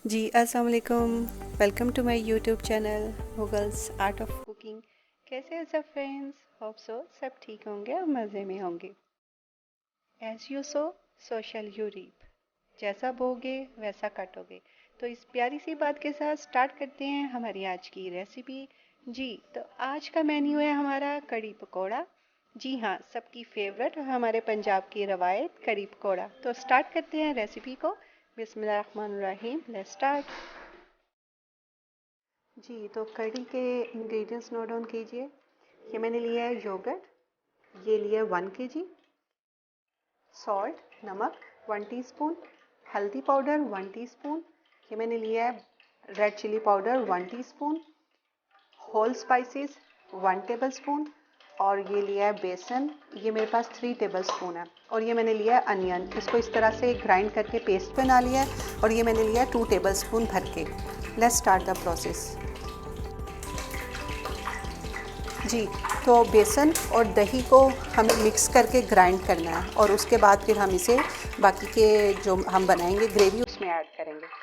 जी अस्सलाम वालेकुम। Welcome to my YouTube channel Mughals art of cooking. कैसे हैं सब फ्रेंड्स? होप सो सब ठीक होंगे और मज़े में होंगे। As you sow shall you reap. जैसा बोगे वैसा काटोगे। तो इस प्यारी सी बात के साथ स्टार्ट करते हैं हमारी आज की रेसिपी। जी तो आज का मेन्यू है हमारा कड़ी पकौड़ा। जी हाँ, सबकी फेवरेट और हमारे पंजाब की रवायत कड़ी पकौड़ा। तो स्टार्ट करते हैं रेसिपी को। बिस्मिल्लाहिर्रहमानिर्रहीम, लेट्स स्टार्ट। जी तो कढ़ी के इंग्रेडिएंट्स नोट डाउन कीजिए। ये मैंने लिया है योगर्ट, ये लिया है 1 kg, सॉल्ट नमक 1 टीस्पून, हल्दी पाउडर 1 टीस्पून, ये मैंने लिया है red chilli powder 1 teaspoon, whole spices 1 tablespoon, और ये लिया है बेसन, ये मेरे पास 3 टेबलस्पून है, और ये मैंने लिया है अनियन, इसको इस तरह से ग्राइंड करके पेस्ट बना लिया है, और ये मैंने लिया है 2 टेबलस्पून भर के। Let's start the process. जी तो बेसन और दही को हमें मिक्स करके ग्राइंड करना है, और उसके बाद फिर हम इसे बाकी के जो हम बनाएंगे ग्रेवी उसमें ऐड करेंगे।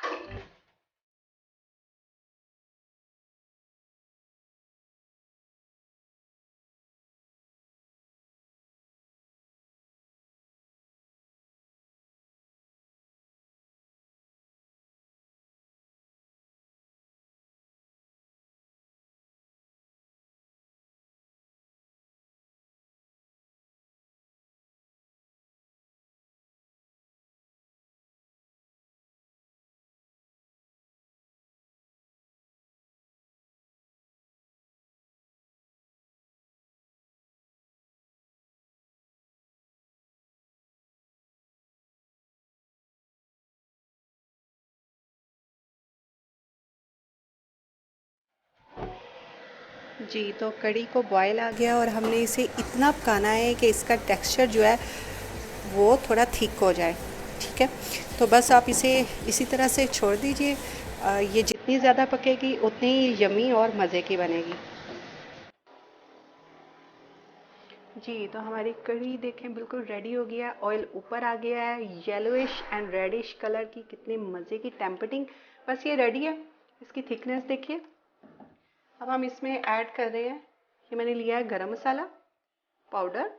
जी तो कढ़ी को बॉयल आ गया, और हमने इसे इतना पकाना है कि इसका टेक्सचर जो है वो थोड़ा थिक हो जाए। ठीक है, तो बस आप इसे इसी तरह से छोड़ दीजिए। ये जितनी ज़्यादा पकेगी उतनी ही यमी और मज़े की बनेगी। जी तो हमारी कढ़ी देखें बिल्कुल रेडी हो गया, ऑयल ऊपर आ गया है, येलोइश एंड रेडिश कलर की, कितने मज़े की टेम्पटिंग। बस ये रेडी है। इसकी थिकनेस देखिए। अब हम इसमें ऐड कर रहे हैं, ये मैंने लिया है गरम मसाला पाउडर,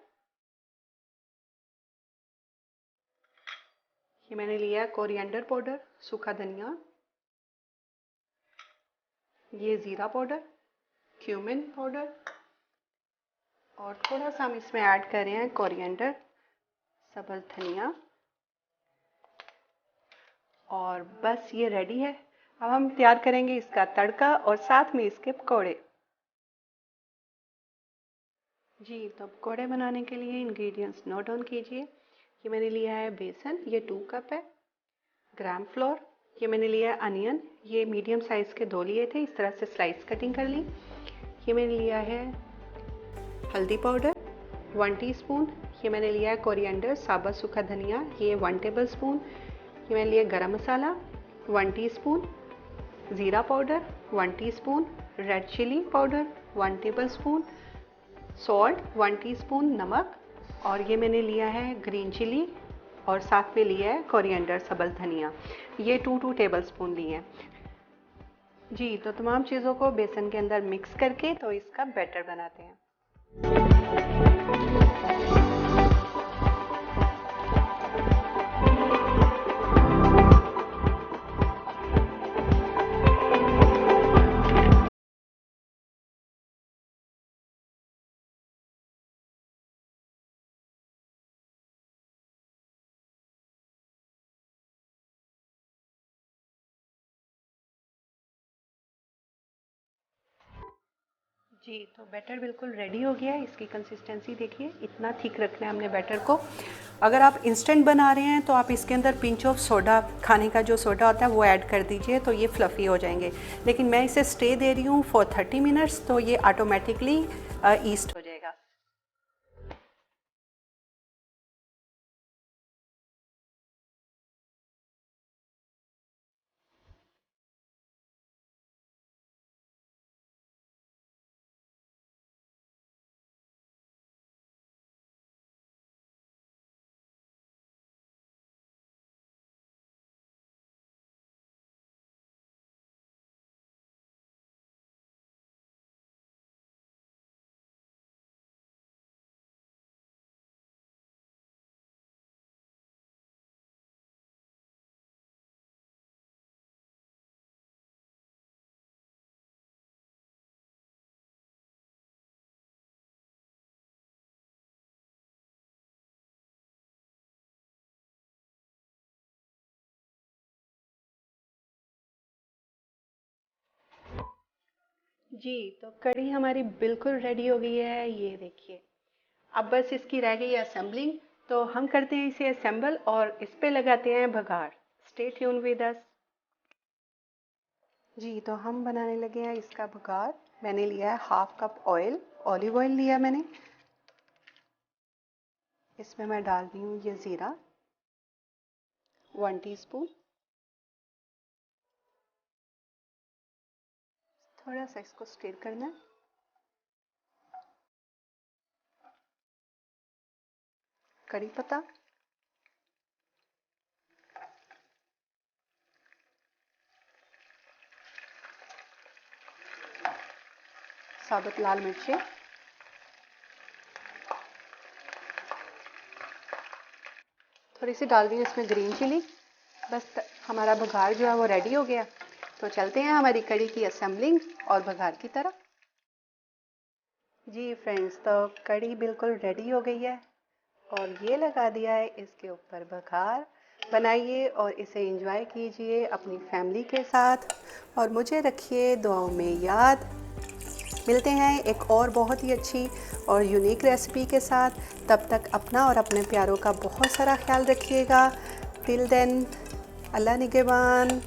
ये मैंने लिया है कोरिएंडर पाउडर सूखा धनिया, ये ज़ीरा पाउडर, क्यूमिन पाउडर, और थोड़ा सा हम इसमें ऐड कर रहे हैं कोरिएंडर सब्ज़ धनिया, और बस ये रेडी है। अब हम तैयार करेंगे इसका तड़का और साथ में इसके पकौड़े। जी तो पकौड़े बनाने के लिए इंग्रेडिएंट्स नोट डाउन कीजिए। ये मैंने लिया है बेसन, ये 2 कप है, ग्राम फ्लोर, ये मैंने लिया है अनियन, ये मीडियम साइज़ के 2 लिए थे, इस तरह से स्लाइस कटिंग कर ली। ये मैंने लिया है हल्दी पाउडर 1 टीस्पून, ये मैंने लिया है कोरिएंडर साबुत सूखा धनिया, ये 1 टेबलस्पून, ये मैंने लिया गरम मसाला 1 टीस्पून, ज़ीरा powder 1 teaspoon, red chilli powder 1 tablespoon, salt 1 teaspoon, नमक, और ये मैंने लिया है ग्रीन चिली, और साथ में लिया है कोरिएंडर सब्ज़ धनिया, ये 2 टेबलस्पून लिए हैं। जी तो तमाम चीज़ों को बेसन के अंदर मिक्स करके तो इसका बैटर बनाते हैं। जी तो बैटर बिल्कुल रेडी हो गया है। इसकी कंसिस्टेंसी देखिए, इतना थिक रखना है हमने बैटर को। अगर आप इंस्टेंट बना रहे हैं तो आप इसके अंदर पिंच ऑफ सोडा, खाने का जो सोडा होता है वो ऐड कर दीजिए, तो ये फ्लफ़ी हो जाएंगे। लेकिन मैं इसे स्टे दे रही हूँ फॉर 30 मिनट्स, तो ये ऑटोमेटिकली ईस्ट हो जाएगा। जी, तो कढ़ी हमारी बिल्कुल रेडी हो गई है, ये देखिए। अब बस इसकी रह गई है असेंबलिंग, तो हम करते हैं इसे असेंबल और इस पे लगाते हैं बघार। Stay tune with us. जी, तो हम बनाने लगे हैं इसका बघार। मैंने लिया है half cup oil, olive oil लिया मैंने। इसमें मैं डाल रही हूँ ये ज़ीरा, 1 टीस्पून। थोड़ा सा इसको स्टिर करना है। कड़ी पत्ता, साबुत लाल मिर्चें, थोड़ी सी डाल दी इसमें ग्रीन चिली। बस हमारा बघार जो है वो रेडी हो गया। तो चलते हैं हमारी कड़ी की असेंबलिंग और बघार की तरफ। जी फ्रेंड्स, तो कड़ी बिल्कुल रेडी हो गई है और ये लगा दिया है इसके ऊपर बघार। बनाइए और इसे एंजॉय कीजिए अपनी फैमिली के साथ और मुझे रखिए दुआओं में याद। मिलते हैं एक और बहुत ही अच्छी और यूनिक रेसिपी के साथ। तब तक अपना और अपने प्यारों का बहुत सारा ख्याल रखिएगा। टिल देन, अल्लाह निगहबान।